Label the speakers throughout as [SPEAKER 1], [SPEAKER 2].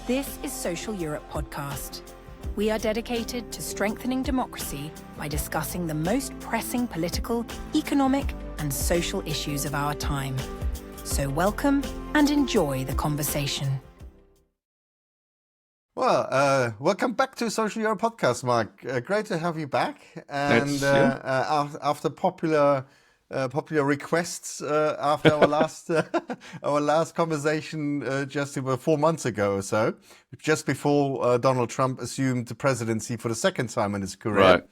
[SPEAKER 1] This is Social Europe Podcast. We are dedicated to strengthening democracy by discussing the most pressing political, economic, and social issues of our time. So welcome and enjoy the conversation.
[SPEAKER 2] Well, welcome back to Social Europe Podcast, Mark. Great to have you back. And after popular requests, after our last conversation just about 4 months ago or so, just before Donald Trump assumed the presidency for the second time in his career.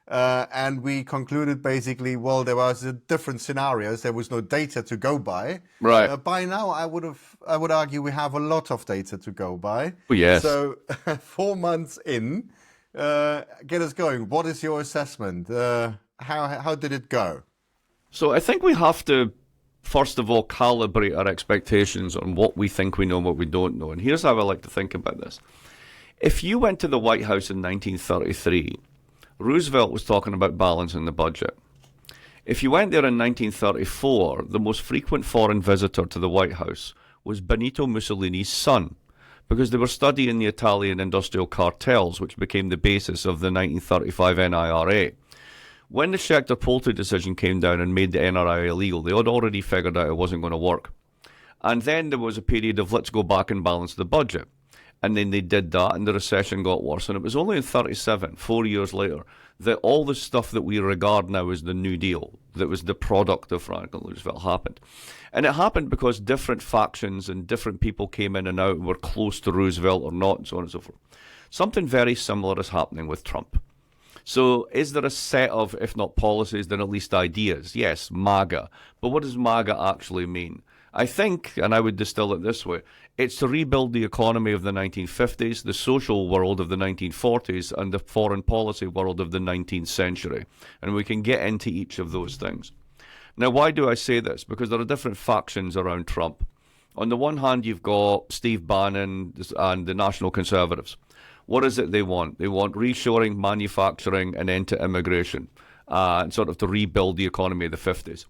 [SPEAKER 3] Right.
[SPEAKER 2] And we concluded basically, well, there was different scenarios. There was no data to go by.
[SPEAKER 3] Right.
[SPEAKER 2] By now, I would argue we have a lot of data to go by.
[SPEAKER 3] Oh, yes.
[SPEAKER 2] So 4 months in, get us going. What is your assessment? How did it go?
[SPEAKER 3] So I think we have to, first of all, calibrate our expectations on what we think we know and what we don't know. And here's how I like to think about this. If you went to the White House in 1933, Roosevelt was talking about balancing the budget. If you went there in 1934, the most frequent foreign visitor to the White House was Benito Mussolini's son, because they were studying the Italian industrial cartels, which became the basis of the 1935 NIRA. When the Schechter-Poulter decision came down and made the NRA illegal, they had already figured out it wasn't going to work. And then there was a period of let's go back and balance the budget. And then they did that, and the recession got worse. And it was only in 1937, 4 years later, that all the stuff that we regard now as the New Deal, that was the product of Franklin Roosevelt, happened. And it happened because different factions and different people came in and out and were close to Roosevelt or not, and so on and so forth. Something very similar is happening with Trump. So is there a set of, if not policies, then at least ideas? Yes, MAGA. But what does MAGA actually mean? I think, and I would distill it this way, it's to rebuild the economy of the 1950s, the social world of the 1940s, and the foreign policy world of the 19th century. And we can get into each of those things. Now, why do I say this? Because there are different factions around Trump. On the one hand, you've got Steve Bannon and the National Conservatives. What is it they want? They want reshoring, manufacturing, and end to immigration, and sort of to rebuild the economy of the 50s.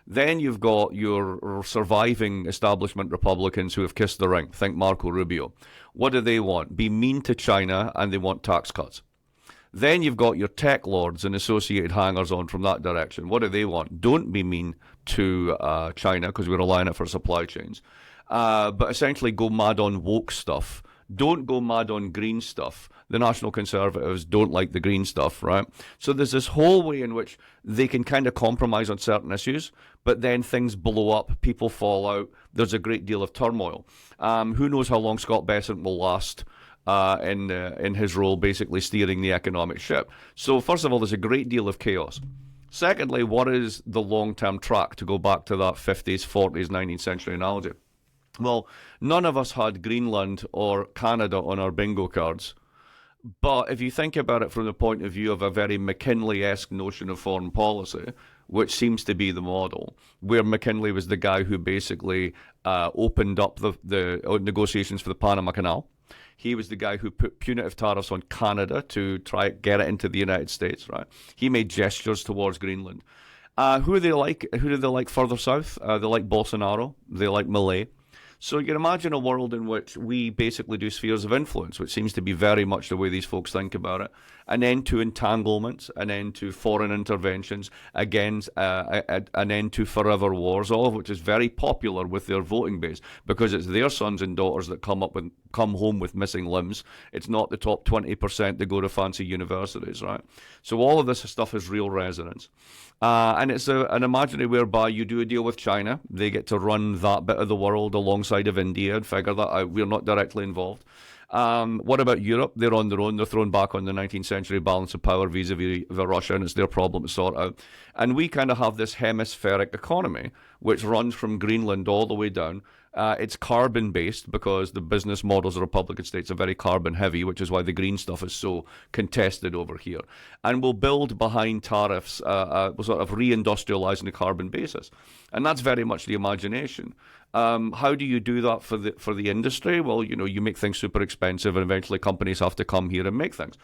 [SPEAKER 3] Then you've got your surviving establishment Republicans who have kissed the ring. Think Marco Rubio. What do they want? Be mean to China, and they want tax cuts. Then you've got your tech lords and associated hangers-on from that direction. What do they want? Don't be mean to China, because we rely on it for supply chains. But essentially go mad on woke stuff. Don't go mad on green stuff. The National Conservatives don't like the green stuff, right? So there's this whole way in which they can kind of compromise on certain issues, but then things blow up, people fall out, there's a great deal of turmoil. Who knows how long Scott Bessent will last in his role, basically steering the economic ship. So first of all, there's a great deal of chaos. Secondly, what is the long-term track, to go back to that 50s, 40s, 19th century analogy? Well, none of us had Greenland or Canada on our bingo cards. But if you think about it from the point of view of a very McKinley-esque notion of foreign policy, which seems to be the model, where McKinley was the guy who basically opened up the negotiations for the Panama Canal. He was the guy who put punitive tariffs on Canada to try to get it into the United States, right? He made gestures towards Greenland. Who do they like? Who do they like further south? They like Bolsonaro. They like Milei. So you can imagine a world in which we basically do spheres of influence, which seems to be very much the way these folks think about it. An end to entanglements, an end to foreign interventions, again, an end to forever wars, all of which is very popular with their voting base, because it's their sons and daughters that come home with missing limbs. It's not the top 20% that go to fancy universities, right? So all of this stuff has real resonance. And it's an imaginary whereby you do a deal with China. They get to run that bit of the world alongside of India and figure that out. We're not directly involved. What about Europe? They're on their own. They're thrown back on the 19th century balance of power vis-a-vis Russia, and it's their problem to sort out. And we kind of have this hemispheric economy, which runs from Greenland all the way down. It's carbon-based because the business models of Republican states are very carbon-heavy, which is why the green stuff is so contested over here. And we'll build behind tariffs, we'll sort of reindustrialize on a carbon basis. And that's very much the imagination. How do you do that for the industry? Well, you make things super expensive, and eventually companies have to come here and make things.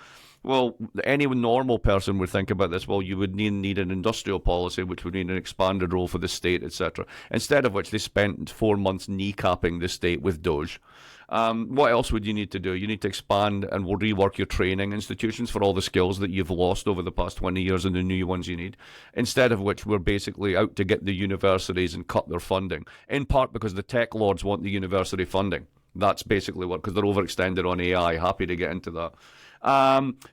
[SPEAKER 3] Well, any normal person would think about this. Well, you would need an industrial policy, which would need an expanded role for the state, etc. Instead of which, they spent 4 months kneecapping the state with Doge. What else would you need to do? You need to expand and rework your training institutions for all the skills that you've lost over the past 20 years and the new ones you need. Instead of which, we're basically out to get the universities and cut their funding, in part because the tech lords want the university funding. That's basically what, because they're overextended on AI. Happy to get into that.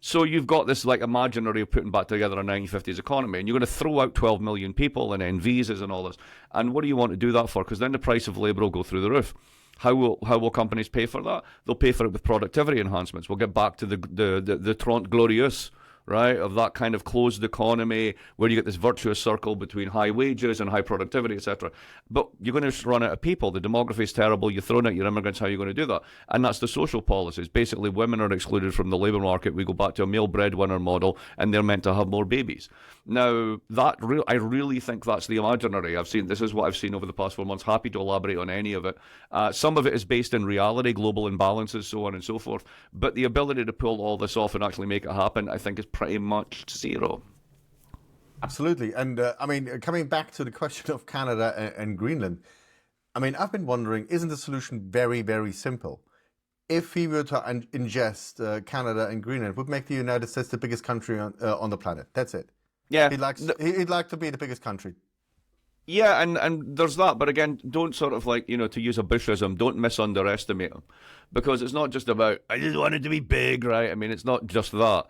[SPEAKER 3] So you've got this like imaginary of putting back together a 1950s economy, and you're going to throw out 12 million people and end visas and all this. And what do you want to do that for? Because then the price of labour will go through the roof. How will companies pay for that? They'll pay for it with productivity enhancements. We'll get back to the Trente Glorieuses, right, of that kind of closed economy where you get this virtuous circle between high wages and high productivity, etc. But you're going to run out of people. The demography is terrible. You're throwing out your immigrants. How are you going to do that? And that's the social policies. Basically, women are excluded from the labour market. We go back to a male breadwinner model, and they're meant to have more babies. Now, I really think that's the imaginary. This is what I've seen over the past 4 months. Happy to elaborate on any of it. Some of it is based in reality, global imbalances, so on and so forth. But the ability to pull all this off and actually make it happen, I think, is pretty much zero.
[SPEAKER 2] Absolutely. And coming back to the question of Canada and Greenland, I've been wondering, isn't the solution very, very simple? If he were to ingest Canada and Greenland, it would make the United States the biggest country on the planet. That's it.
[SPEAKER 3] Yeah.
[SPEAKER 2] He'd like to be the biggest country.
[SPEAKER 3] Yeah, and there's that. But again, don't sort of like, to use a Bushism, don't misunderestimate him. Because it's not just about, I just want it to be big, right? It's not just that.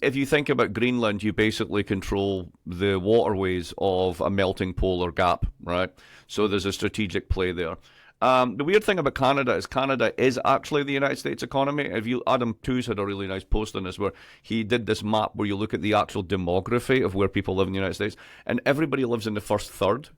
[SPEAKER 3] If you think about Greenland, you basically control the waterways of a melting polar gap, right? So there's a strategic play there. The weird thing about Canada is actually the United States economy. Adam Tooze had a really nice post on this where he did this map where you look at the actual demography of where people live in the United States, and everybody lives in the first third.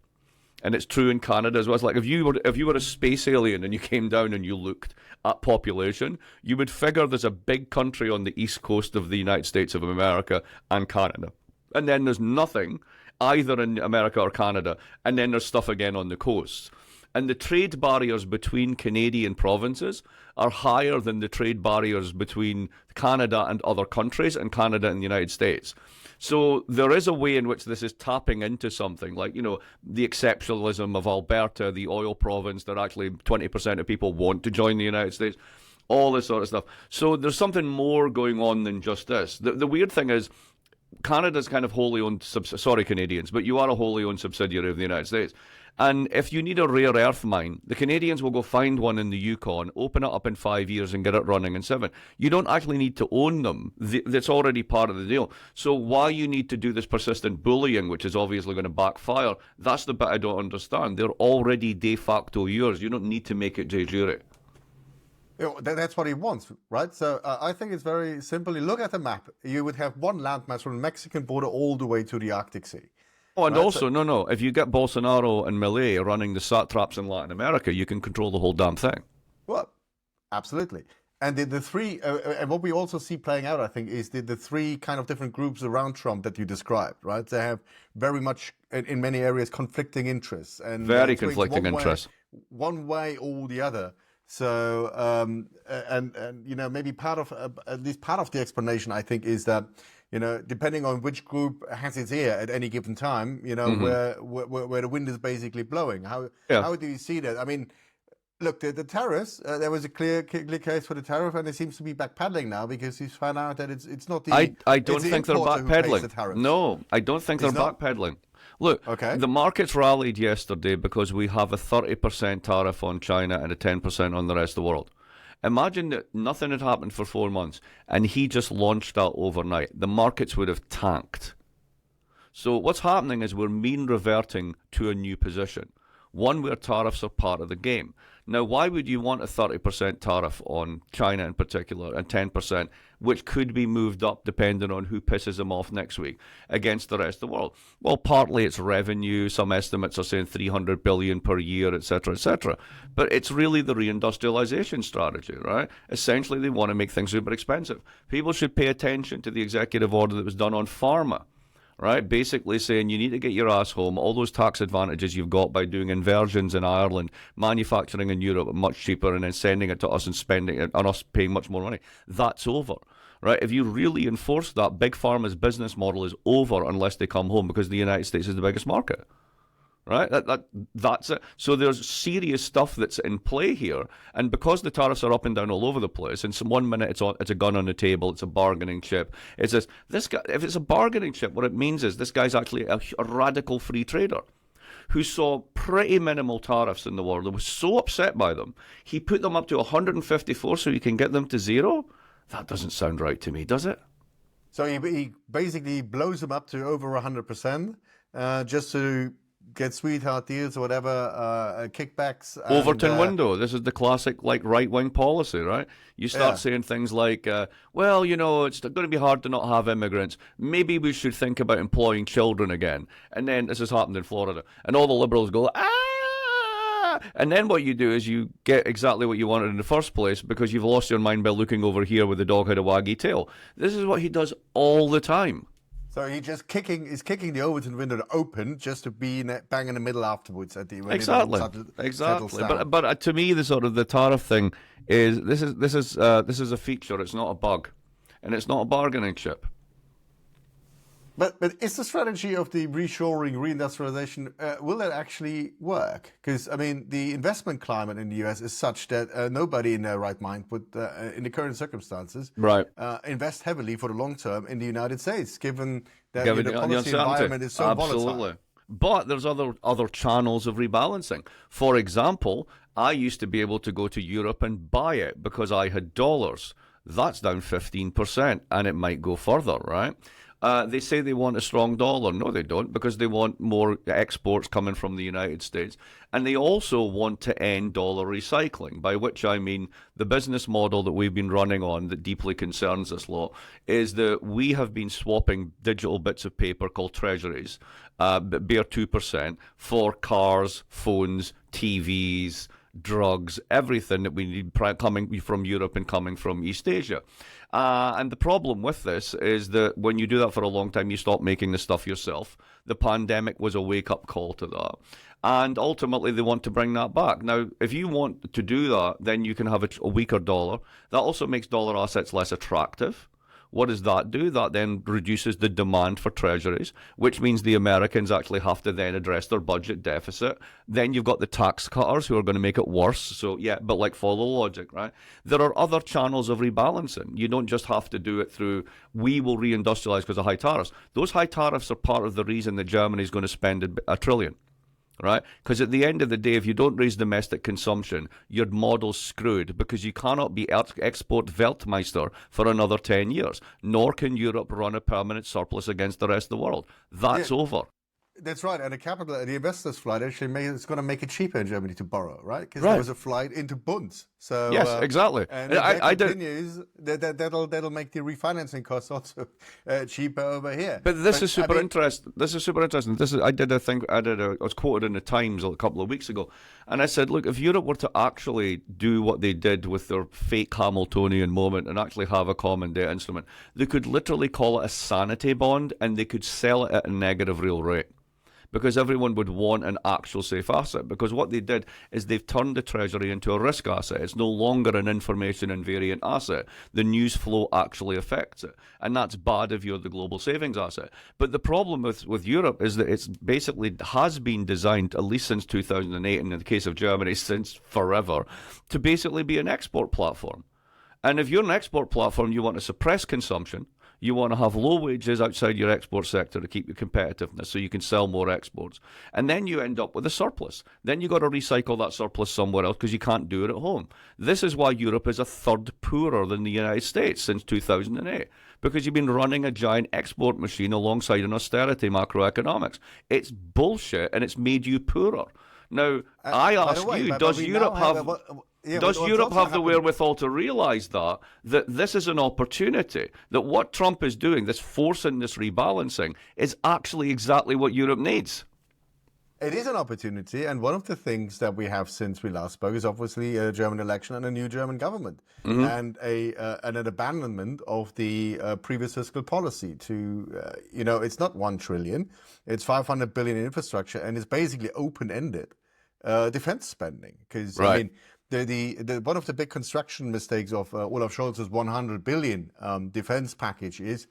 [SPEAKER 3] And it's true in Canada as well. It's like if you were a space alien and you came down and you looked at population, you would figure there's a big country on the east coast of the United States of America and Canada. And then there's nothing either in America or Canada. And then there's stuff again on the coasts. And the trade barriers between Canadian provinces are higher than the trade barriers between Canada and other countries and Canada and the United States. So there is a way in which this is tapping into something like, the exceptionalism of Alberta, the oil province that actually 20% of people want to join the United States, all this sort of stuff. So there's something more going on than just this. The weird thing is Canada's kind of wholly owned, sorry Canadians, but you are a wholly owned subsidiary of the United States. And if you need a rare earth mine, the Canadians will go find one in the Yukon, open it up in 5 years and get it running in 7. You don't actually need to own them. That's already part of the deal. So why you need to do this persistent bullying, which is obviously going to backfire, that's the bit I don't understand. They're already de facto yours. You don't need to make it de jure.
[SPEAKER 2] That's what he wants, right? So I think it's very simple. You look at the map. You would have one landmass from the Mexican border all the way to the Arctic Sea.
[SPEAKER 3] Oh, and also, no. If you get Bolsonaro and Milei running the satraps in Latin America, you can control the whole damn thing.
[SPEAKER 2] Well, absolutely. And the three, and what we also see playing out, I think, is the three kind of different groups around Trump that you described, right? They have very much, in many areas, conflicting interests. And
[SPEAKER 3] very conflicting interests.
[SPEAKER 2] One way or the other. So, maybe at least part of the explanation, I think, is that, depending on which group has its ear at any given time, where the wind is basically blowing. How do you see that? Look, the tariffs, there was a clear case for the tariff, and it seems to be backpedaling now because he's found out that it's not the
[SPEAKER 3] I don't think they're backpedaling. No, I don't think they're backpedaling. Look, The markets rallied yesterday because we have a 30% tariff on China and a 10% on the rest of the world. Imagine that nothing had happened for 4 months and he just launched that overnight. The markets would have tanked. So what's happening is we're mean reverting to a new position, one where tariffs are part of the game. Now, why would you want a 30% tariff on China in particular and 10%, which could be moved up depending on who pisses them off next week against the rest of the world? Well, partly it's revenue. Some estimates are saying 300 billion per year, etc., etc. But it's really the reindustrialization strategy, right? Essentially, they want to make things super expensive. People should pay attention to the executive order that was done on pharma. Right, basically saying you need to get your ass home. All those tax advantages you've got by doing inversions in Ireland, manufacturing in Europe much cheaper, and then sending it to us and spending it on us paying much more money. That's over, right? If you really enforce that, Big Pharma's business model is over unless they come home, because the United States is the biggest market. Right, that's it. So there's serious stuff that's in play here, and because the tariffs are up and down all over the place, and 1 minute it's a gun on the table, it's a bargaining chip. It's this guy. If it's a bargaining chip, what it means is this guy's actually a radical free trader who saw pretty minimal tariffs in the world and was so upset by them, he put them up to 154 so he can get them to zero. That doesn't sound right to me, does it?
[SPEAKER 2] So he basically blows them up to over 100%, just to get sweetheart deals or whatever, kickbacks.
[SPEAKER 3] Overton window. This is the classic right-wing policy, right? You start saying things like, well, it's going to be hard to not have immigrants. Maybe we should think about employing children again. And then this has happened in Florida. And all the liberals go, ah! And then what you do is you get exactly what you wanted in the first place, because you've lost your mind by looking over here with the dog had a waggy tail. This is what he does all the time.
[SPEAKER 2] So he's kicking the Overton window open just to be bang in the middle afterwards at the when
[SPEAKER 3] exactly. But to me, the tariff thing is this is a feature. It's not a bug, and it's not a bargaining chip.
[SPEAKER 2] But is the strategy of the reshoring, reindustrialization, will that actually work? Because, I mean, the investment climate in the US is such that nobody in their right mind would, in the current circumstances, invest heavily for the long term in the United States, given that the policy environment is so volatile.
[SPEAKER 3] But there's other channels of rebalancing. For example, I used to be able to go to Europe and buy it because I had dollars. That's down 15%, and it might go further, right? They say they want a strong dollar. No, they don't, because they want more exports coming from the United States. And they also want to end dollar recycling, by which I mean the business model that we've been running on that deeply concerns us lot is that we have been swapping digital bits of paper called treasuries, that bear 2%, for cars, phones, TVs, drugs, everything that we need coming from Europe and coming from East Asia. And the problem with this is that when you do that for a long time, you stop making the stuff yourself. The pandemic was a wake-up call to that. And ultimately, they want to bring that back. Now, if you want to do that, then you can have a weaker dollar. That also makes dollar assets less attractive. What does that do? That then reduces the demand for treasuries, which means the Americans actually have to then address their budget deficit. Then you've got the tax cutters who are going to make it worse. So, yeah, but follow logic, right? There are other channels of rebalancing. You don't just have to do it through, we will reindustrialize because of high tariffs. Those high tariffs are part of the reason that Germany is going to spend $1 trillion. Right? Because at the end of the day, if you don't raise domestic consumption, your model's screwed, because you cannot be export Weltmeister for another 10 years, nor can Europe run a permanent surplus against the rest of the world. That's over.
[SPEAKER 2] That's right, and the investors' flight actually it's going to make it cheaper in Germany to borrow, right? Because there was a flight into Bunds. So
[SPEAKER 3] yes, exactly.
[SPEAKER 2] And if that continues, that'll make the refinancing costs also cheaper over here.
[SPEAKER 3] But this is super interesting. This is super interesting. I was quoted in the Times a couple of weeks ago, and I said, look, if Europe were to actually do what they did with their fake Hamiltonian moment and actually have a common debt instrument, they could literally call it a sanity bond, and they could sell it at a negative real rate. Because everyone would want an actual safe asset. Because what they did is they've turned the Treasury into a risk asset. It's no longer an information invariant asset. The news flow actually affects it. And that's bad if you're the global savings asset. But the problem with Europe is that it's basically has been designed, at least since 2008, and in the case of Germany, since forever, to basically be an export platform. And if you're an export platform, you want to suppress consumption. You want to have low wages outside your export sector to keep your competitiveness so you can sell more exports. And then you end up with a surplus. Then you've got to recycle that surplus somewhere else because you can't do it at home. This is why Europe is a third poorer than the United States since 2008, because you've been running a giant export machine alongside an austerity macroeconomics. It's bullshit, and it's made you poorer. Now, I ask you, does Europe have... Does Europe have the wherewithal to realise that this is an opportunity, that what Trump is doing, this forcing this rebalancing, is actually exactly what Europe needs?
[SPEAKER 2] It is an opportunity, and one of the things that we have since we last spoke is obviously a German election and a new German government, and an abandonment of the previous fiscal policy to, it's not 1 trillion, it's 500 billion in infrastructure, and it's basically open-ended defense spending. Because, I mean, one of the big construction mistakes of Olaf Scholz's 100 billion defense package is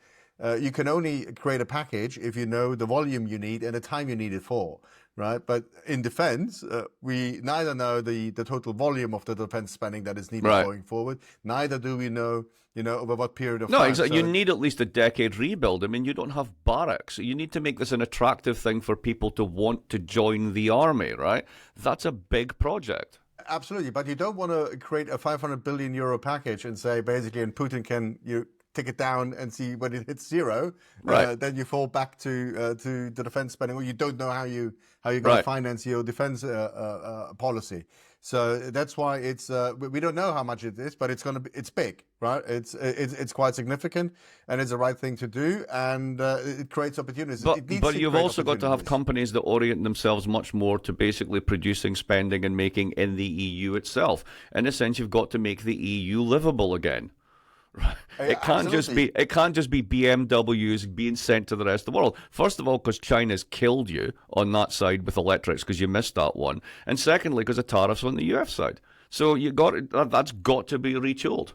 [SPEAKER 2] you can only create a package if you know the volume you need and the time you need it for, right? But in defense, we neither know the total volume of the defense spending that is needed going forward, neither do we know, over what period of time.
[SPEAKER 3] No, exactly. You need at least a decade rebuild. I mean, you don't have barracks. You need to make this an attractive thing for people to want to join the army, right? That's a big project.
[SPEAKER 2] Absolutely, but you don't want to create a 500 billion euro package and say basically, and Putin can take it down and see when it hits zero.
[SPEAKER 3] Right.
[SPEAKER 2] Then you fall back to the defense spending, or you don't know how you're going to finance your defense policy. So that's why it's we don't know how much it is, but it's big, right? It's quite significant, and it's the right thing to do, and it creates opportunities.
[SPEAKER 3] But you've also got to have companies that orient themselves much more to basically producing, spending, and making in the EU itself. In a sense, you've got to make the EU livable again. Right. It can't just be BMWs being sent to the rest of the world. First of all, because China's killed you on that side with electrics because you missed that one, and secondly, because of tariffs on the US side. So that's got to be retooled.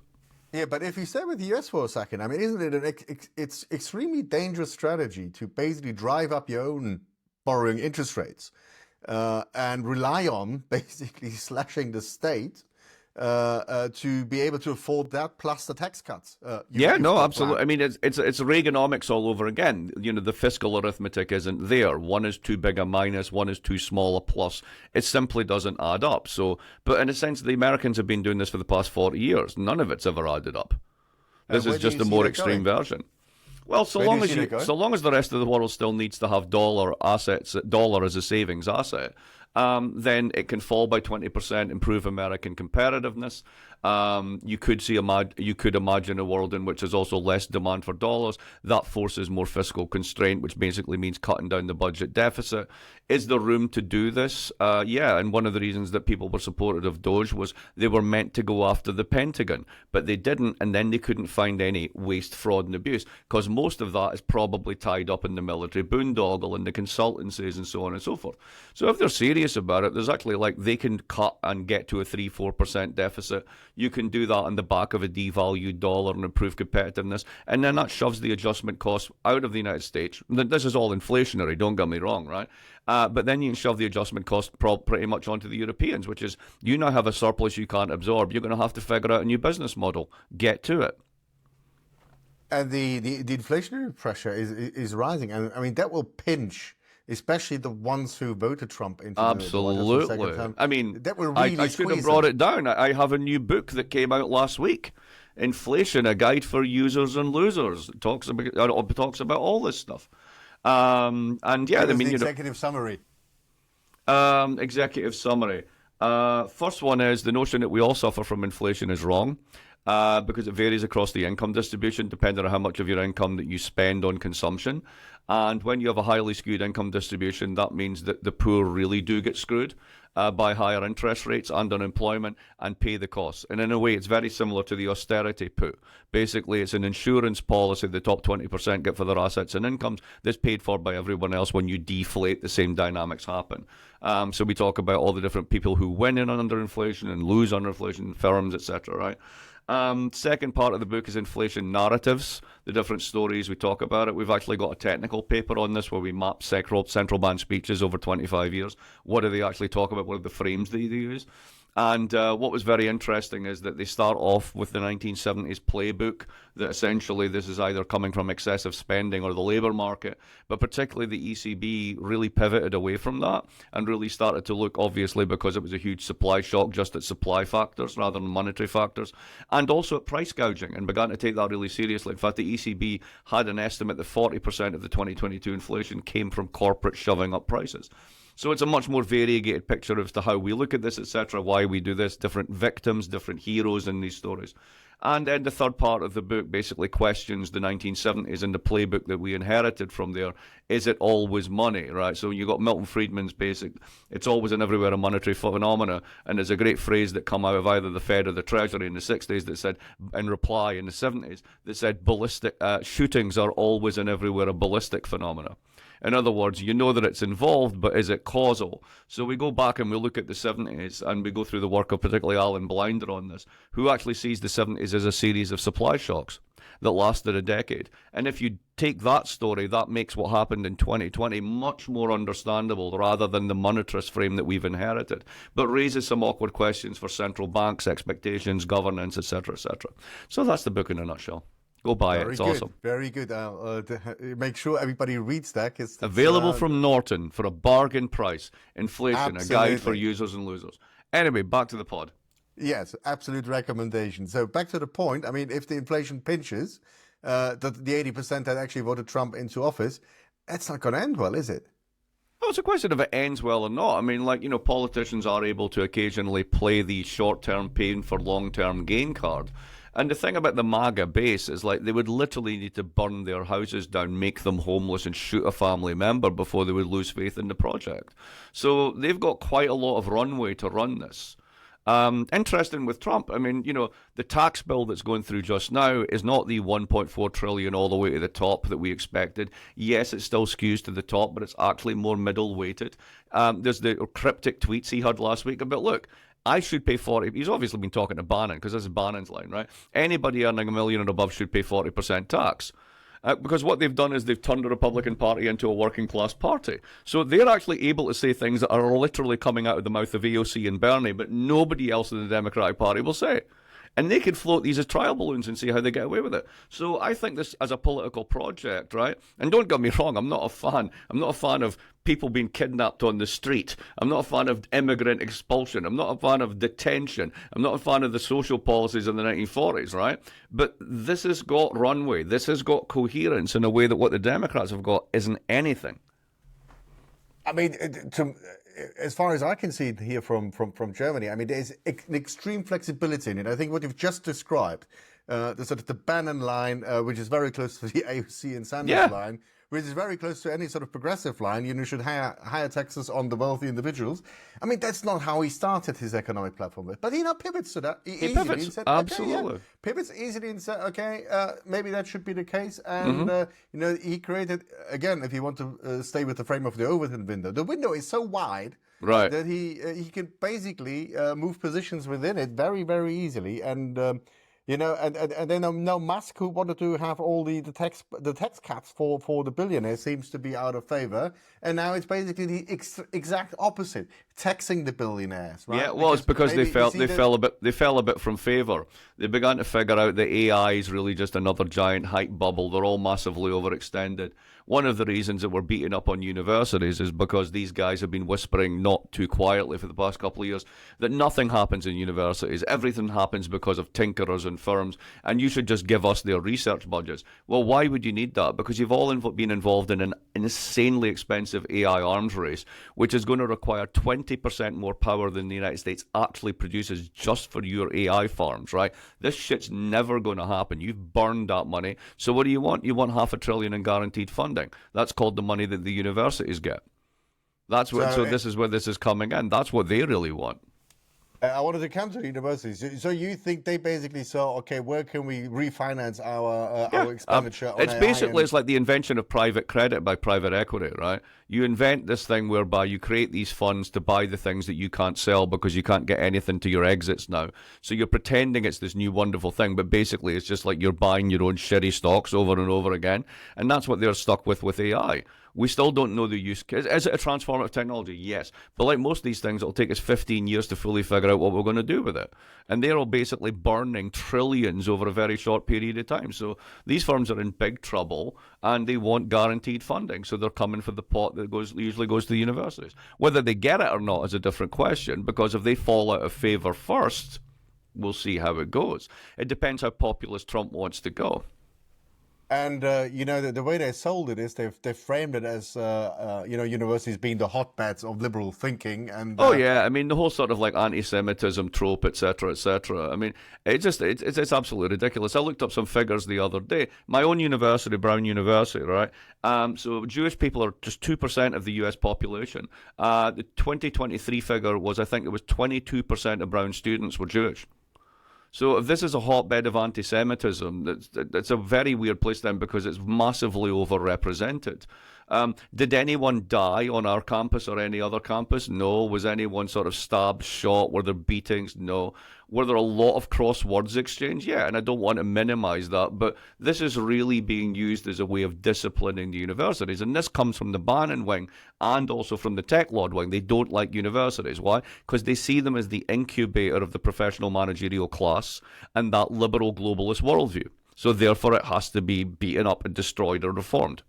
[SPEAKER 2] Yeah, but if you stay with the US for a second, I mean, isn't it it's extremely dangerous strategy to basically drive up your own borrowing interest rates and rely on basically slashing the state to be able to afford that plus the tax cuts.
[SPEAKER 3] Absolutely. I mean, it's Reaganomics all over again. The fiscal arithmetic isn't there. One is too big a minus, one is too small a plus. It simply doesn't add up. So, but in a sense, the Americans have been doing this for the past 40 years. None of it's ever added up. This is just a more extreme version. Well, so long as the rest of the world still needs to have dollar as a savings asset, then it can fall by 20%, improve American competitiveness. You could imagine a world in which there's also less demand for dollars. That forces more fiscal constraint, which basically means cutting down the budget deficit. Is there room to do this? Yeah, and one of the reasons that people were supportive of Doge was they were meant to go after the Pentagon, but they didn't, and then they couldn't find any waste, fraud, and abuse, because most of that is probably tied up in the military boondoggle and the consultancies and so on and so forth. So if they're serious about it, there's actually they can cut and get to a 3-4% deficit. You can do that on the back of a devalued dollar and improve competitiveness, and then that shoves the adjustment costs out of the United States. This is all inflationary, don't get me wrong, right? But then you can shove the adjustment cost pretty much onto the Europeans, which is you now have a surplus you can't absorb. You're going to have to figure out a new business model. Get to it.
[SPEAKER 2] And the inflationary pressure is rising, and I mean that will pinch especially the ones who voted Trump into
[SPEAKER 3] Absolutely.
[SPEAKER 2] The second term.
[SPEAKER 3] I mean,
[SPEAKER 2] that will really
[SPEAKER 3] I should have brought it down. I have a new book that came out last week, Inflation: A Guide for Users and Losers. It talks about all this stuff. And yeah,
[SPEAKER 2] I mean, the executive summary.
[SPEAKER 3] Executive summary. First one is the notion that we all suffer from inflation is wrong. Because it varies across the income distribution depending on how much of your income that you spend on consumption. And when you have a highly skewed income distribution, that means that the poor really do get screwed by higher interest rates and unemployment and pay the costs. And in a way, it's very similar to the austerity put. Basically, it's an insurance policy the top 20% get for their assets and incomes that's paid for by everyone else. When you deflate, the same dynamics happen. So we talk about all the different people who win in under inflation and lose under inflation, firms, etc., right? Second part of the book is inflation narratives, the different stories we talk about it. We've actually got a technical paper on this where we map central bank speeches over 25 years. What do they actually talk about? What are the frames they use? And what was very interesting is that they start off with the 1970s playbook, that essentially this is either coming from excessive spending or the labour market, but particularly the ECB really pivoted away from that and really started to look, obviously because it was a huge supply shock, just at supply factors rather than monetary factors, and also at price gouging, and began to take that really seriously. In fact, the ECB had an estimate that 40% of the 2022 inflation came from corporate shoving up prices. So it's a much more variegated picture as to how we look at this, etc., why we do this, different victims, different heroes in these stories. And then the third part of the book basically questions the 1970s and the playbook that we inherited from there. Is it always money, right? So you got Milton Friedman's basic, it's always and everywhere a monetary phenomena. And there's a great phrase that come out of either the Fed or the Treasury in the 60s that said, in reply in the 70s, that said ballistic shootings are always and everywhere a ballistic phenomena. In other words, you know that it's involved, but is it causal? So we go back and we look at the 70s, and we go through the work of particularly Alan Blinder on this, who actually sees the 70s as a series of supply shocks that lasted a decade. And if you take that story, that makes what happened in 2020 much more understandable rather than the monetarist frame that we've inherited, but raises some awkward questions for central banks, expectations, governance, etc., etc. So that's the book in a nutshell. Go buy it. It's awesome.
[SPEAKER 2] Very good. Make sure everybody reads that. It's
[SPEAKER 3] available from Norton for a bargain price. Inflation,
[SPEAKER 2] absolutely.
[SPEAKER 3] A guide for users and losers. Anyway, back to the pod.
[SPEAKER 2] Yes, absolute recommendation. So back to the point. I mean, if the inflation pinches, the 80% that actually voted Trump into office, that's not going to end well, is it?
[SPEAKER 3] Well, it's a question of it ends well or not. I mean, politicians are able to occasionally play the short-term pain for long-term gain card. And the thing about the MAGA base is they would literally need to burn their houses down, make them homeless, and shoot a family member before they would lose faith in the project. So they've got quite a lot of runway to run this. Interesting with Trump, I mean, the tax bill that's going through just now is not the 1.4 trillion all the way to the top that we expected. Yes, it still skews to the top, but it's actually more middle weighted. There's the cryptic tweets he had last week about, look, I should pay 40. He's obviously been talking to Bannon because this is Bannon's line, right? Anybody earning $1 million and above should pay 40% tax. Because what they've done is they've turned the Republican Party into a working class party. So they're actually able to say things that are literally coming out of the mouth of AOC and Bernie, but nobody else in the Democratic Party will say. And they could float these as trial balloons and see how they get away with it. So I think this as a political project, right? And don't get me wrong, I'm not a fan. I'm not a fan of people being kidnapped on the street. I'm not a fan of immigrant expulsion. I'm not a fan of detention. I'm not a fan of the social policies in the 1940s, right? But this has got runway. This has got coherence in a way that what the Democrats have got isn't anything.
[SPEAKER 2] I mean, as far as I can see here from Germany, I mean, there's an extreme flexibility in it. I think what you've just described, the sort of the Bannon line, which is very close to the AOC and Sanders line, which is very close to any sort of progressive line. You should higher taxes on the wealthy individuals. I mean, that's not how he started his economic platform. But he now pivots to that.
[SPEAKER 3] He pivots,
[SPEAKER 2] and said,
[SPEAKER 3] absolutely.
[SPEAKER 2] Okay, pivots easily and said, okay, maybe that should be the case. And, he created, again, if you want to stay with the frame of the Overton window, the window is so wide that he can basically move positions within it very, very easily. And, and then now Musk, who wanted to have all the tax cuts for the billionaires, seems to be out of favor, and now it's basically the exact opposite, taxing the billionaires. Right?
[SPEAKER 3] Yeah, well, it's because they fell a bit from favor. They began to figure out that AI is really just another giant hype bubble. They're all massively overextended. One of the reasons that we're beating up on universities is because these guys have been whispering not too quietly for the past couple of years that nothing happens in universities. Everything happens because of tinkerers and firms, and you should just give us their research budgets. Well, why would you need that? Because you've all been involved in an insanely expensive AI arms race, which is going to require 20% more power than the United States actually produces just for your AI farms, right? This shit's never going to happen. You've burned that money. So what do you want? You want $500 billion in guaranteed funding. That's called the money that the universities get. So this is where this is coming in. That's what they really want.
[SPEAKER 2] I wanted to come to the universities. So you think they basically saw, okay, where can we refinance our expenditure on
[SPEAKER 3] it's
[SPEAKER 2] AI
[SPEAKER 3] basically, it's like the invention of private credit by private equity, right? You invent this thing whereby you create these funds to buy the things that you can't sell because you can't get anything to your exits now. So you're pretending it's this new wonderful thing, but basically it's just like you're buying your own shitty stocks over and over again. And that's what they're stuck with AI. We still don't know the use case. Is it a transformative technology? Yes. But like most of these things, it'll take us 15 years to fully figure out what we're going to do with it. And they're all basically burning trillions over a very short period of time. So these firms are in big trouble and they want guaranteed funding. So they're coming for the pot that usually goes to the universities. Whether they get it or not is a different question, because if they fall out of favor first, we'll see how it goes. It depends how populist Trump wants to go.
[SPEAKER 2] And, the way they sold it is they've framed it as, universities being the hotbeds of liberal thinking. And
[SPEAKER 3] I mean, the whole sort of like anti-Semitism trope, et cetera, et cetera. I mean, it's absolutely ridiculous. I looked up some figures the other day. My own university, Brown University, right? So Jewish people are just 2% of the US population. The 2023 figure was, I think it was 22% of Brown students were Jewish. So if this is a hotbed of anti-Semitism, that's a very weird place then, because it's massively overrepresented. Did anyone die on our campus or any other campus? No. Was anyone sort of stabbed, shot? Were there beatings? No. Were there a lot of cross-words exchange? Yeah, and I don't want to minimize that, but this is really being used as a way of disciplining the universities, and this comes from the Bannon wing and also from the Tech Lord wing. They don't like universities. Why? Because they see them as the incubator of the professional managerial class and that liberal globalist worldview. So therefore it has to be beaten up and destroyed or reformed.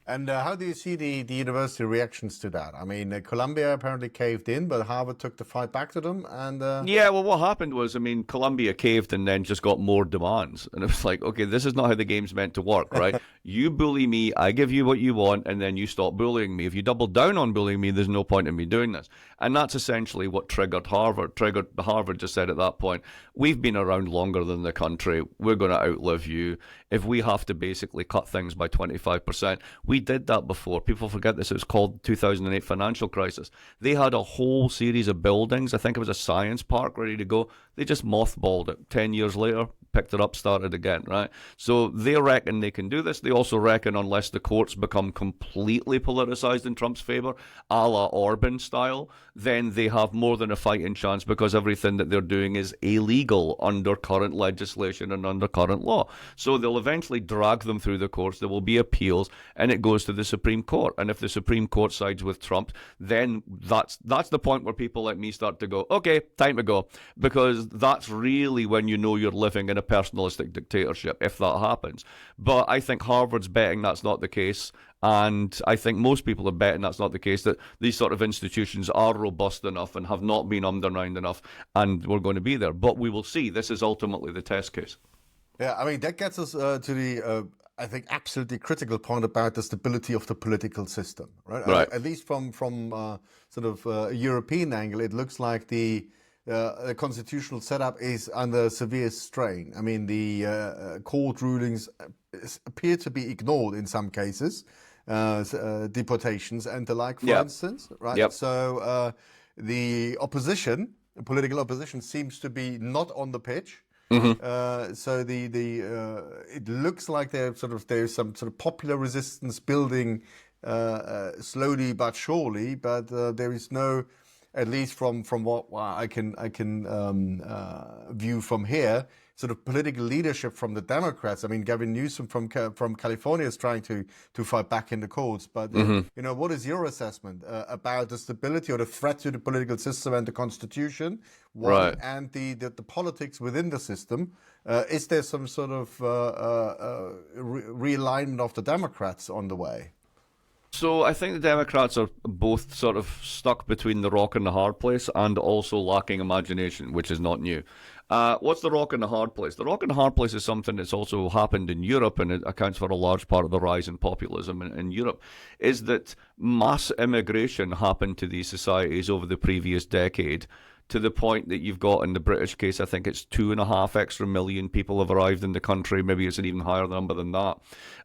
[SPEAKER 2] And how do you see the university reactions to that? I mean, Columbia apparently caved in, but Harvard took the fight back to them. And
[SPEAKER 3] yeah, well, what happened was, I mean, Columbia caved and then just got more demands. And it was like, okay, this is not how the game's meant to work, right? You bully me, I give you what you want, and then you stop bullying me. If you double down on bullying me, there's no point in me doing this. And that's essentially what triggered Harvard. Harvard just said at that point, we've been around longer than the country. We're going to outlive you. If we have to basically cut things by 25%, we did that before. People forget this. It was called 2008 financial crisis. They had a whole series of buildings. I think it was a science park ready to go. They just mothballed it. 10 years later, picked it up, started again, right? So they reckon they can do this. They also reckon unless the courts become completely politicized in Trump's favor, a la Orban style, then they have more than a fighting chance because everything that they're doing is illegal under current legislation and under current law. So they'll eventually drag them through the courts. There will be appeals, and it goes to the Supreme Court. And if the Supreme Court sides with Trump, then that's the point where people like me start to go, okay, time to go, because that's really when you know you're living in a personalistic dictatorship, if that happens. But I think Harvard's betting that's not the case, and I think most people are betting that's not the case, that these sort of institutions are robust enough and have not been undermined enough, and we're going to be there. But we will see. This is ultimately the test case.
[SPEAKER 2] Yeah, I mean, that gets us to the, I think, absolutely critical point about the stability of the political system, right?
[SPEAKER 3] Right.
[SPEAKER 2] At least from sort of a European angle, it looks like the constitutional setup is under severe strain. I mean, the court rulings appear to be ignored in some cases, deportations and the like, for instance, right?
[SPEAKER 3] Yep.
[SPEAKER 2] So the opposition, political opposition, seems to be not on the pitch. Mm-hmm. So it looks like there's some sort of popular resistance building slowly but surely, but there is no, at least from what I can view from here, sort of political leadership from the Democrats. I mean, Gavin Newsom from California is trying to fight back in the courts. But what is your assessment about the stability or the threat to the political system and the Constitution,
[SPEAKER 3] right,
[SPEAKER 2] and the politics within the system? Is there some sort of realignment of the Democrats on the way?
[SPEAKER 3] So I think the Democrats are both sort of stuck between the rock and the hard place, and also lacking imagination, which is not new. What's the rock and the hard place? The rock and the hard place is something that's also happened in Europe, and it accounts for a large part of the rise in populism in Europe, is that mass immigration happened to these societies over the previous decade, to the point that you've got, in the British case, I think it's 2.5 extra million people have arrived in the country. Maybe it's an even higher number than that.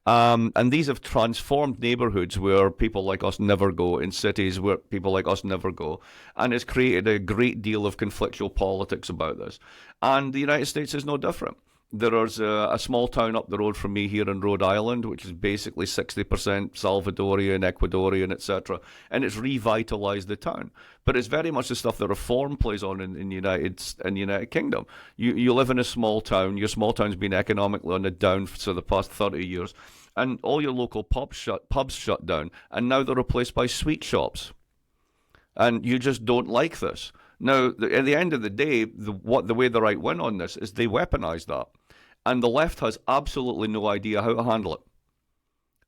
[SPEAKER 3] And these have transformed neighbourhoods where people like us never go, in cities where people like us never go. And it's created a great deal of conflictual politics about this. And the United States is no different. There's a small town up the road from me here in Rhode Island, which is basically 60% Salvadorian, Ecuadorian, etc. And it's revitalized the town. But it's very much the stuff that Reform plays on in the United Kingdom. You live in a small town. Your small town's been economically on the down for the past 30 years. And all your local pubs shut down. And now they're replaced by sweet shops. And you just don't like this. Now, at the end of the day, the way the right win on this is they weaponize that. And the left has absolutely no idea how to handle it.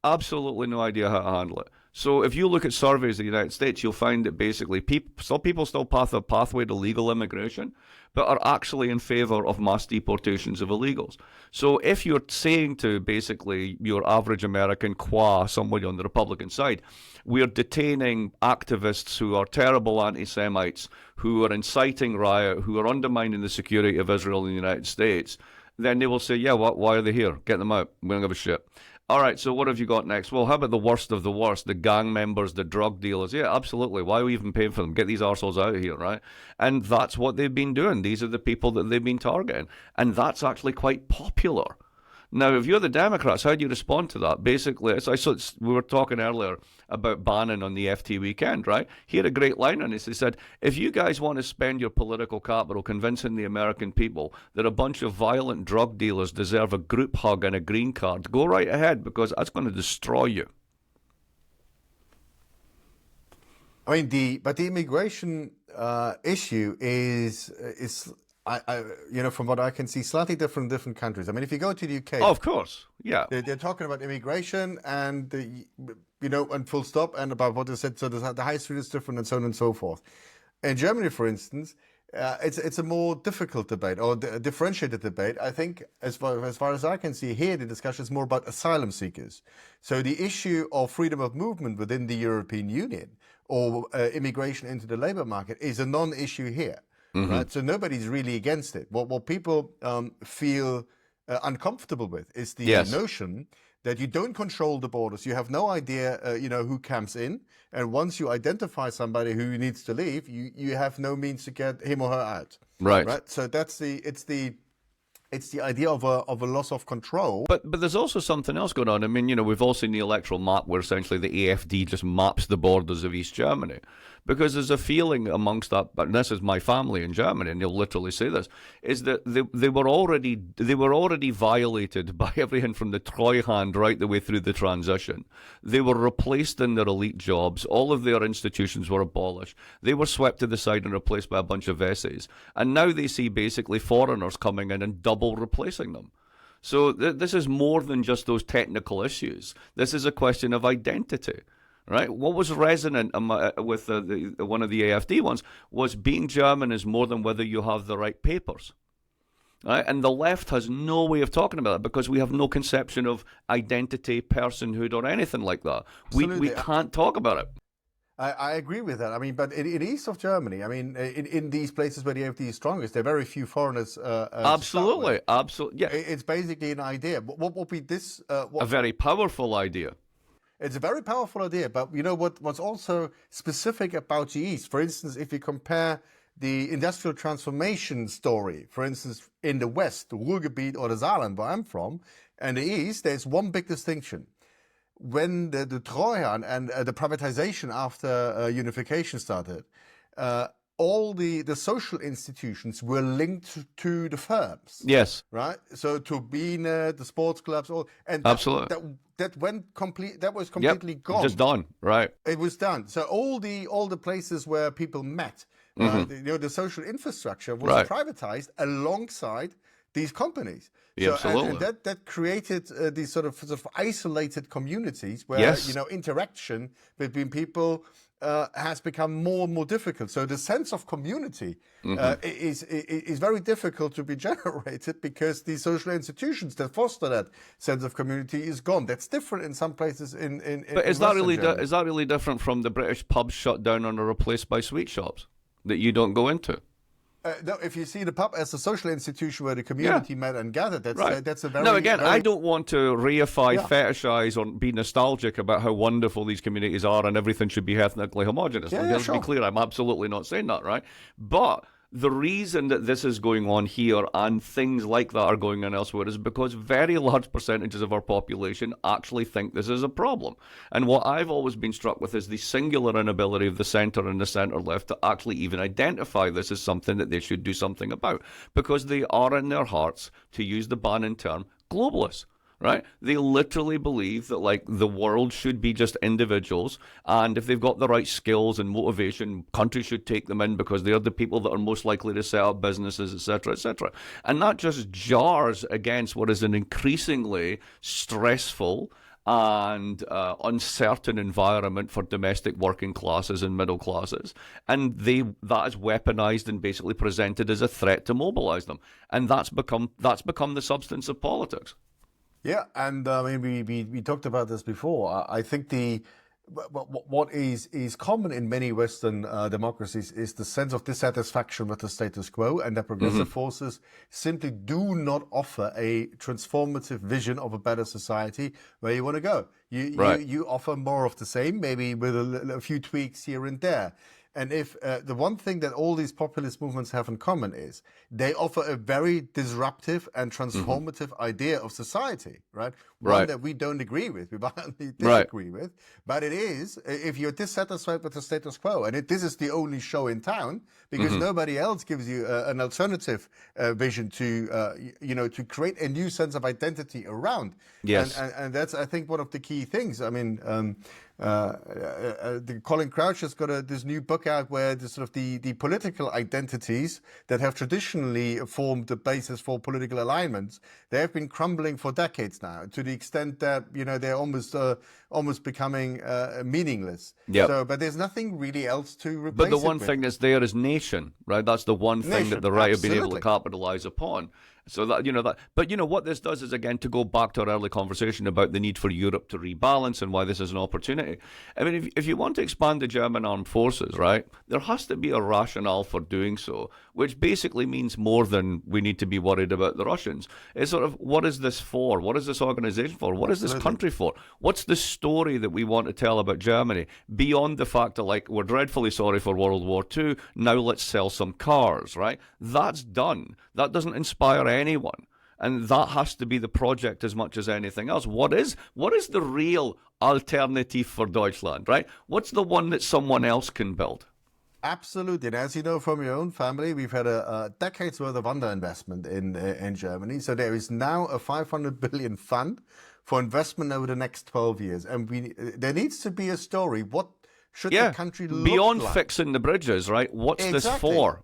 [SPEAKER 3] Absolutely no idea how to handle it. So if you look at surveys in the United States, you'll find that basically people still path a pathway to legal immigration, but are actually in favor of mass deportations of illegals. So if you're saying to basically your average American, somebody on the Republican side, we're detaining activists who are terrible anti-Semites, who are inciting riot, who are undermining the security of Israel and the United States, then they will say, yeah, why are they here? Get them out. We don't give a shit. All right, so what have you got next? Well, how about the worst of the worst, the gang members, the drug dealers? Yeah, absolutely. Why are we even paying for them? Get these arseholes out of here, right? And that's what they've been doing. These are the people that they've been targeting. And that's actually quite popular. Now, if you're the Democrats, how do you respond to that? Basically, we were talking earlier about Bannon on the FT weekend, right? He had a great line on this. He said, if you guys want to spend your political capital convincing the American people that a bunch of violent drug dealers deserve a group hug and a green card, go right ahead, because that's going to destroy you.
[SPEAKER 2] I mean, the immigration issue is from what I can see, slightly different in different countries. I mean, if you go to the UK,
[SPEAKER 3] oh, of course, yeah,
[SPEAKER 2] they're talking about immigration and and full stop, and about what they said. So the high street is different, and so on and so forth. In Germany, for instance, it's a more difficult debate or differentiated debate. I think, as far as I can see here, the discussion is more about asylum seekers. So the issue of freedom of movement within the European Union or immigration into the labour market is a non-issue here. Right? So nobody's really against it. What people feel uncomfortable with is the notion that you don't control the borders. You have no idea, who comes in. And once you identify somebody who needs to leave, you have no means to get him or her out.
[SPEAKER 3] Right.
[SPEAKER 2] So it's the idea of a loss of control.
[SPEAKER 3] But there's also something else going on. I mean, we've all seen the electoral map where essentially the AfD just maps the borders of East Germany. Because there's a feeling amongst that, and this is my family in Germany, and they'll literally say this, is that they were already violated by everything from the Treuhand right the way through the transition. They were replaced in their elite jobs. All of their institutions were abolished. They were swept to the side and replaced by a bunch of Wesses. And now they see basically foreigners coming in and double replacing them. So this is more than just those technical issues. This is a question of identity. Right? What was resonant with one of the AfD ones was being German is more than whether you have the right papers. Right? And the left has no way of talking about it because we have no conception of identity, personhood, or anything like that. We can't talk about it.
[SPEAKER 2] I agree with that. I mean, but in east of Germany, I mean, in these places where the AfD is strongest, there are very few foreigners.
[SPEAKER 3] Absolutely. Yeah.
[SPEAKER 2] It's basically an idea. What would be this?
[SPEAKER 3] A very powerful idea.
[SPEAKER 2] It's a very powerful idea, but what's also specific about the East, for instance, if you compare the industrial transformation story, for instance, in the West, the Ruhrgebiet or the Saarland, where I'm from, and the East, there's one big distinction. When the Treuhand and the privatization after unification started, all the social institutions were linked to the firms.
[SPEAKER 3] Yes.
[SPEAKER 2] Right? So Turbine, the sports clubs,
[SPEAKER 3] absolutely.
[SPEAKER 2] That was completely gone.
[SPEAKER 3] Just done, right?
[SPEAKER 2] It was done. So all the places where people met, the social infrastructure was privatized alongside these companies.
[SPEAKER 3] Yeah,
[SPEAKER 2] so,
[SPEAKER 3] absolutely.
[SPEAKER 2] And that created these sort of isolated communities where interaction between people has become more and more difficult. So the sense of community is very difficult to be generated because the social institutions that foster that sense of community is gone. That's different in some places
[SPEAKER 3] But is that really different from the British pubs shut down and are replaced by sweet shops that you don't go into?
[SPEAKER 2] No, if you see the pub as a social institution where the community met and gathered, that's a very...
[SPEAKER 3] Now, again, I don't want to reify, fetishize, or be nostalgic about how wonderful these communities are and everything should be ethnically homogenous. Let's be clear, I'm absolutely not saying that, right? But the reason that this is going on here and things like that are going on elsewhere is because very large percentages of our population actually think this is a problem. And what I've always been struck with is the singular inability of the centre and the centre-left to actually even identify this as something that they should do something about, because they are in their hearts, to use the Bannon term, globalists. Right? They literally believe that the world should be just individuals, and if they've got the right skills and motivation, countries should take them in because they're the people that are most likely to set up businesses, etc., etc. And that just jars against what is an increasingly stressful and uncertain environment for domestic working classes and middle classes, and that is weaponized and basically presented as a threat to mobilize them, and that's become the substance of politics.
[SPEAKER 2] Yeah, and I mean, we talked about this before. I think what is common in many Western democracies is the sense of dissatisfaction with the status quo, and that progressive forces simply do not offer a transformative vision of a better society where you want to go. You offer more of the same, maybe with a few tweaks here and there. And if the one thing that all these populist movements have in common is they offer a very disruptive and transformative idea of society, right? One that we don't agree with, we violently disagree with. But it is, if you're dissatisfied with the status quo, and this is the only show in town, because nobody else gives you an alternative vision to, to create a new sense of identity around.
[SPEAKER 3] Yes.
[SPEAKER 2] And that's, I think, one of the key things. I mean, Colin Crouch has got this new book out where the political identities that have traditionally formed the basis for political alignments, they have been crumbling for decades now, to the extent that they're almost becoming meaningless.
[SPEAKER 3] Yep.
[SPEAKER 2] So, but there's nothing really else to replace.
[SPEAKER 3] But the one thing that's there is nation, right? That's the one thing that the right have been able to capitalize upon. So that but what this does is, again, to go back to our early conversation about the need for Europe to rebalance and why this is an opportunity. I mean, if you want to expand the German armed forces, right, there has to be a rationale for doing so, which basically means more than we need to be worried about the Russians. It's sort of, what is this for? What is this organization for? What is this country for? What's the story that we want to tell about Germany beyond the fact that, like, we're dreadfully sorry for World War II, now let's sell some cars, right? That's done. That doesn't inspire anyone. And that has to be the project as much as anything else. What is the real alternative for Deutschland, right? What's the one that someone else can build?
[SPEAKER 2] Absolutely. And as you know from your own family, we've had a decade's worth of underinvestment in Germany. So there is now a 500 billion fund for investment over the next 12 years. And there needs to be a story. What should the country look
[SPEAKER 3] beyond
[SPEAKER 2] like?
[SPEAKER 3] Fixing the bridges, right? What's this for?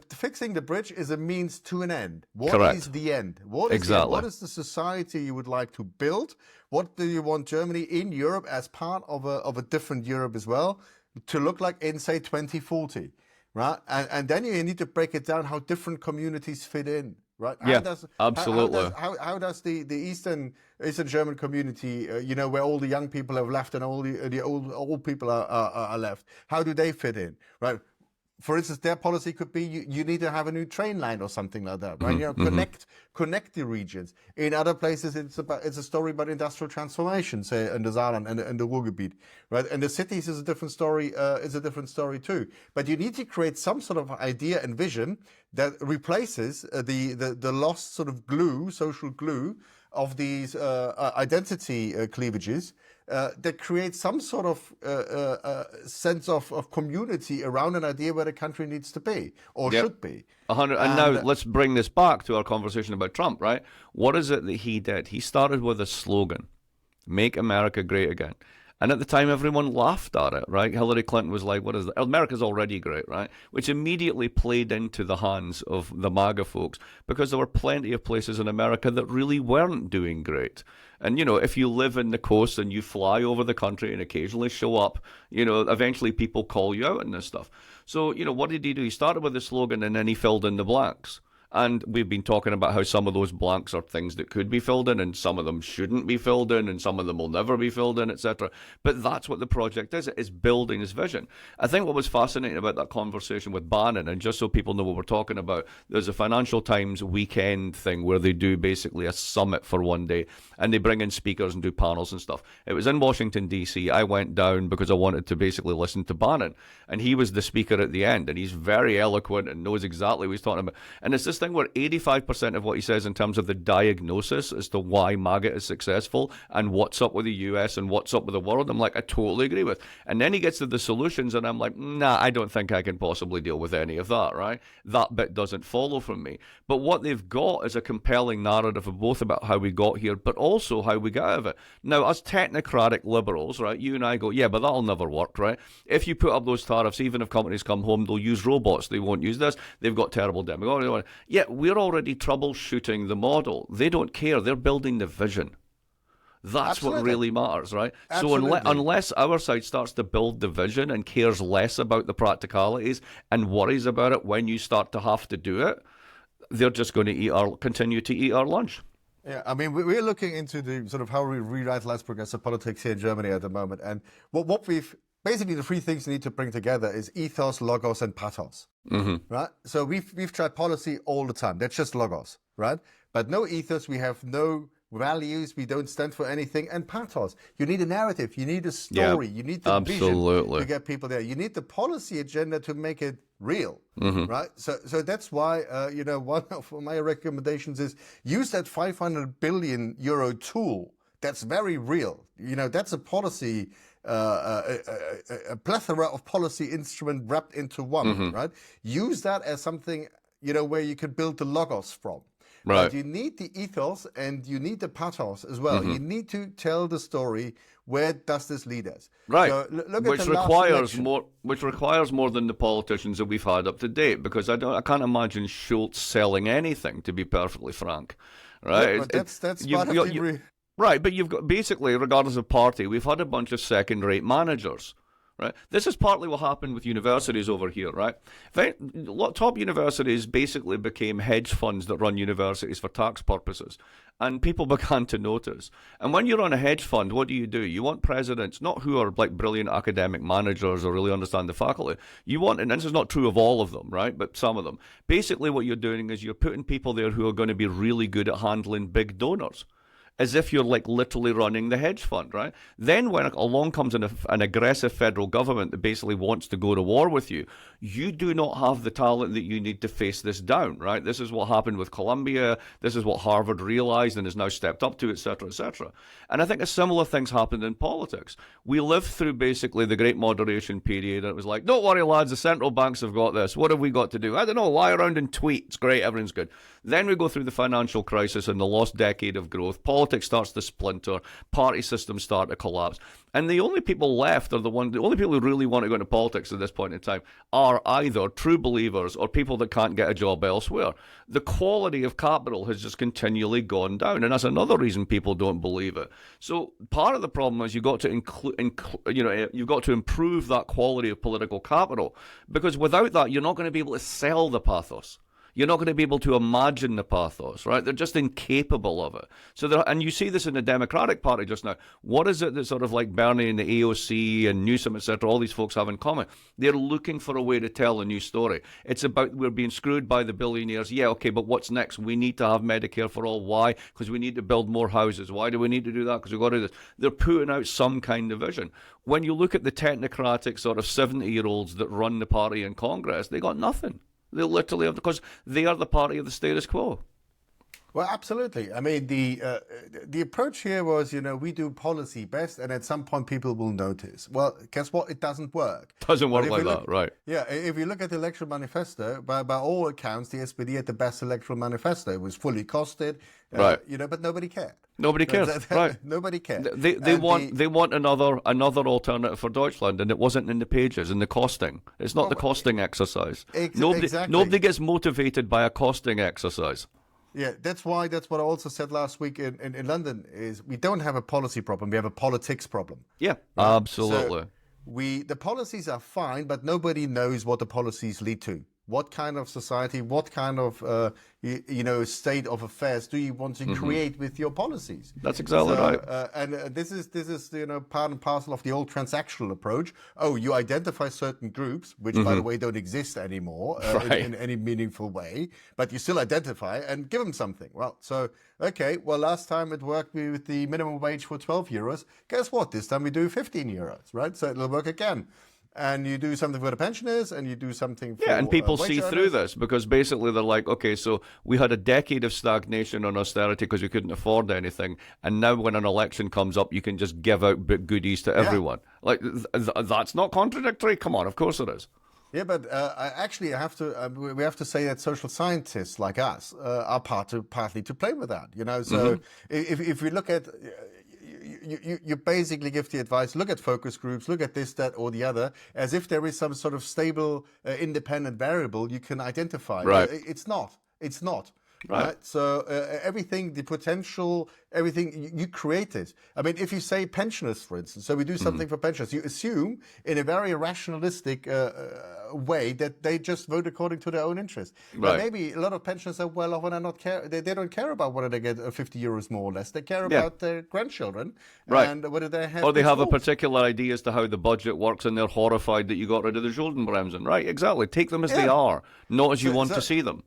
[SPEAKER 2] Fixing the bridge is a means to an end. What is the end? What is the society you would like to build? What do you want Germany in Europe as part of a different Europe as well to look like in, say, 2040, right? And then you need to break it down how different communities fit in, right?
[SPEAKER 3] Absolutely.
[SPEAKER 2] How does the Eastern German community, where all the young people have left and all the old people are left, how do they fit in, right? For instance, their policy could be you need to have a new train line or something like that, right? Connect the regions. In other places, it's a story about industrial transformation, say in the Saarland and the Ruhrgebiet, right? And the cities is a different story. Too. But you need to create some sort of idea and vision that replaces the lost sort of social glue of these identity cleavages. That creates some sort of sense of community around an idea where the country needs to be or should be.
[SPEAKER 3] 100. And now let's bring this back to our conversation about Trump, right? What is it that he did? He started with a slogan, "Make America Great Again." And at the time, everyone laughed at it, right? Hillary Clinton was like, what is that? America's already great, right? Which immediately played into the hands of the MAGA folks, because there were plenty of places in America that really weren't doing great. And, if you live in the coast and you fly over the country and occasionally show up, eventually people call you out on this stuff. So, what did he do? He started with the slogan and then he filled in the blanks. And we've been talking about how some of those blanks are things that could be filled in and some of them shouldn't be filled in and some of them will never be filled in, etc. But that's what the project is. It is building his vision. I think what was fascinating about that conversation with Bannon, and just so people know what we're talking about, there's a Financial Times weekend thing where they do basically a summit for one day and they bring in speakers and do panels and stuff. It was in Washington, D.C. I went down because I wanted to basically listen to Bannon. And he was the speaker at the end, and he's very eloquent and knows exactly what he's talking about. And it's this thing where 85% of what he says in terms of the diagnosis as to why MAGA is successful and what's up with the US and what's up with the world, I'm like, I totally agree with. And then he gets to the solutions and I'm like, nah, I don't think I can possibly deal with any of that, right? That bit doesn't follow from me. But what they've got is a compelling narrative of both about how we got here, but also how we got out of it. Now, as technocratic liberals, right, you and I go, yeah, but that'll never work, right? If you put up those tariffs, even if companies come home, they'll use robots. They won't use this. They've got terrible demagoguery. Yeah, we're already troubleshooting the model. They don't care. They're building the vision. That's what really matters, right?
[SPEAKER 2] Absolutely.
[SPEAKER 3] So unless our side starts to build the vision and cares less about the practicalities and worries about it when you start to have to do it, they're just going to continue to eat our lunch.
[SPEAKER 2] Yeah, I mean, we're looking into the sort of how we revitalize progressive politics here in Germany at the moment. And what we've basically, the three things you need to bring together is ethos, logos, and pathos, right? So we've tried policy all the time. That's just logos, right? But no ethos, we have no values, we don't stand for anything, and pathos. You need a narrative, you need a story, you need the vision to get people there. You need the policy agenda to make it real, right? So that's why, one of my recommendations is use that 500 billion euro tool. That's very real. That's a policy, a plethora of policy instrument wrapped into one, right? Use that as something, where you can build the logos from. Right. But you need the ethos and you need the pathos as well. You need to tell the story. Where does this lead us?
[SPEAKER 3] Right.
[SPEAKER 2] So look
[SPEAKER 3] which
[SPEAKER 2] at the
[SPEAKER 3] requires more. Which requires more than the politicians that we've had up to date. Because I can't imagine Schultz selling anything. To be perfectly frank, right?
[SPEAKER 2] Yeah, but that's part of the.
[SPEAKER 3] Right, but you've got basically, regardless of party, we've had a bunch of second-rate managers. Right. This is partly what happened with universities over here, right? Top universities basically became hedge funds that run universities for tax purposes. And people began to notice. And when you run a hedge fund, what do? You want presidents, not who are like brilliant academic managers or really understand the faculty. You want, and this is not true of all of them, right? But some of them. Basically what you're doing is you're putting people there who are going to be really good at handling big donors. As if you're like literally running the hedge fund, right? Then when along comes an aggressive federal government that basically wants to go to war with you, you do not have the talent that you need to face this down, right? This is what happened with Columbia. This is what Harvard realized and has now stepped up to, et cetera, et cetera. And I think a similar thing's happened in politics. We lived through basically the Great Moderation period, and it was like, don't worry, lads, the central banks have got this. What have we got to do? I don't know, lie around and tweet. It's great, everything's good. Then we go through the financial crisis and the lost decade of growth. Politics starts to splinter, party systems start to collapse, and the only people left are the only people who really want to go into politics at this point in time are either true believers or people that can't get a job elsewhere. The quality of capital has just continually gone down, and that's another reason people don't believe it. So part of the problem is you've got to you've got to improve that quality of political capital, because without that, you're not going to be able to sell the pathos. You're not going to be able to imagine the pathos, right? They're just incapable of it. And you see this in the Democratic Party just now. What is it that sort of like Bernie and the AOC and Newsom, etc., all these folks have in common? They're looking for a way to tell a new story. It's about we're being screwed by the billionaires. Yeah, okay, but what's next? We need to have Medicare for all. Why? Because we need to build more houses. Why do we need to do that? Because we've got to do this. They're putting out some kind of vision. When you look at the technocratic sort of 70-year-olds that run the party in Congress, they got nothing. They literally have, because they are the party of the status quo.
[SPEAKER 2] Well, absolutely. I mean, the approach here was, we do policy best, and at some point people will notice. Well, guess what? It doesn't work.
[SPEAKER 3] Doesn't work like that, right?
[SPEAKER 2] Yeah, if you look at the electoral manifesto, by all accounts, the SPD had the best electoral manifesto. It was fully costed,
[SPEAKER 3] right?
[SPEAKER 2] But nobody cared.
[SPEAKER 3] Nobody cares, right?
[SPEAKER 2] Nobody cared.
[SPEAKER 3] They want another alternative for Deutschland, and it wasn't in the pages, in the costing. It's not the costing exercise. Nobody gets motivated by a costing exercise.
[SPEAKER 2] Yeah, that's what I also said last week in London, is we don't have a policy problem, we have a politics problem.
[SPEAKER 3] Yeah, right? Absolutely.
[SPEAKER 2] So the policies are fine, but nobody knows what the policies lead to. What kind of society, what kind of state of affairs do you want to create with your policies?
[SPEAKER 3] That's exactly right.
[SPEAKER 2] And this is part and parcel of the old transactional approach. Oh, you identify certain groups, which by the way don't exist anymore in any meaningful way, but you still identify and give them something. Well, last time it worked with the minimum wage for 12 euros. Guess what? This time we do 15 euros, right? So it'll work again. And you do something for the pensioners, and you do something for
[SPEAKER 3] and people see
[SPEAKER 2] earners.
[SPEAKER 3] Through this, because basically they're like, okay, so we had a decade of stagnation on austerity because we couldn't afford anything, and now when an election comes up, you can just give out goodies to everyone. Like that's not contradictory. Come on, of course it is.
[SPEAKER 2] Yeah, but we have to say that social scientists like us are partly to blame with that. So if we look at you basically give the advice, look at focus groups, look at this, that, or the other, as if there is some sort of stable, independent variable you can identify.
[SPEAKER 3] Right.
[SPEAKER 2] It's not.
[SPEAKER 3] Right.
[SPEAKER 2] So everything, the potential, everything you create it. I mean, if you say pensioners, for instance, so we do something for pensioners, you assume in a very rationalistic way that they just vote according to their own interest.
[SPEAKER 3] Right.
[SPEAKER 2] But maybe a lot of pensioners are well off and are not care. They don't care about whether they get 50 euros more or less. They care about their grandchildren and whether they have.
[SPEAKER 3] Or they have a particular idea as to how the budget works, and they're horrified that you got rid of the Schuldenbremsen. Right? Exactly. Take them as they are, not as you want to see them.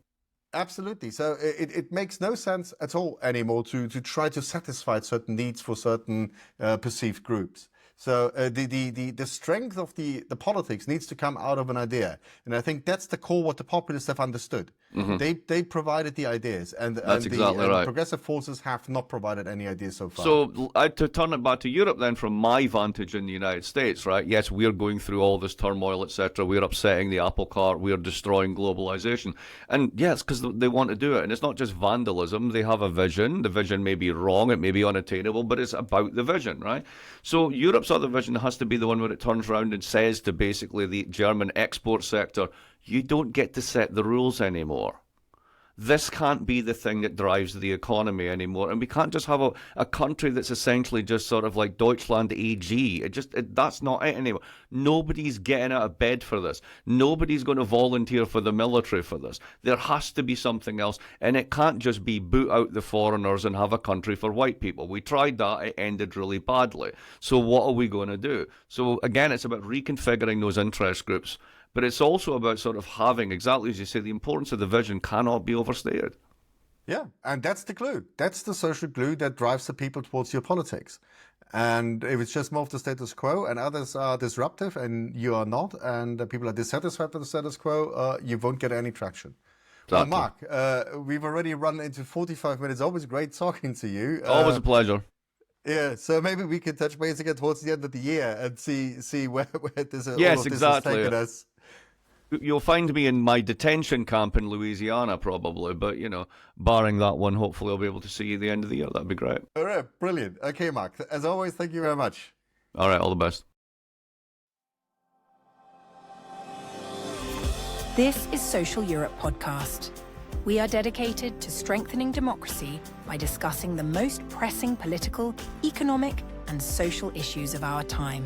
[SPEAKER 2] Absolutely. So it makes no sense at all anymore to try to satisfy certain needs for certain perceived groups. So the strength of the politics needs to come out of an idea, and I think that's the core what the populists have understood. They provided the ideas, and
[SPEAKER 3] That's exactly
[SPEAKER 2] the
[SPEAKER 3] right.
[SPEAKER 2] progressive forces have not provided any ideas so far.
[SPEAKER 3] So to turn it back to Europe then, from my vantage in the United States, right? Yes, we're going through all this turmoil, etc. We're upsetting the apple cart. We're destroying globalization, and yes, because they want to do it, and it's not just vandalism. They have a vision. The vision may be wrong. It may be unattainable, but it's about the vision, right? So Europe's other vision has to be the one where it turns around and says to basically the German export sector, you don't get to set the rules anymore. This can't be the thing that drives the economy anymore. And we can't just have a country that's essentially just sort of like Deutschland AG. That's not it anymore. Nobody's getting out of bed for this. Nobody's going to volunteer for the military for this. There has to be something else. And it can't just be boot out the foreigners and have a country for white people. We tried that. It ended really badly. So what are we going to do? So again, it's about reconfiguring those interest groups. But it's also about sort of having, exactly as you say, the importance of the vision cannot be overstated.
[SPEAKER 2] Yeah, and that's the glue. That's the social glue that drives the people towards your politics. And if it's just more of the status quo and others are disruptive and you are not, and the people are dissatisfied with the status quo, you won't get any traction.
[SPEAKER 3] Exactly.
[SPEAKER 2] Well, Mark, we've already run into 45 minutes. Always great talking to you.
[SPEAKER 3] Always a pleasure.
[SPEAKER 2] Yeah, so maybe we can touch base again towards the end of the year and see where this, all
[SPEAKER 3] Yes,
[SPEAKER 2] of this
[SPEAKER 3] exactly.
[SPEAKER 2] has taken us.
[SPEAKER 3] You'll find me in my detention camp in Louisiana, probably. But, barring that one, hopefully I'll be able to see you at the end of the year. That'd be great.
[SPEAKER 2] All right, brilliant. Okay, Mark, as always, thank you very much.
[SPEAKER 3] All right, all the best.
[SPEAKER 1] This is Social Europe Podcast. We are dedicated to strengthening democracy by discussing the most pressing political, economic, and social issues of our time.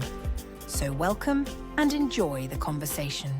[SPEAKER 1] So welcome and enjoy the conversation.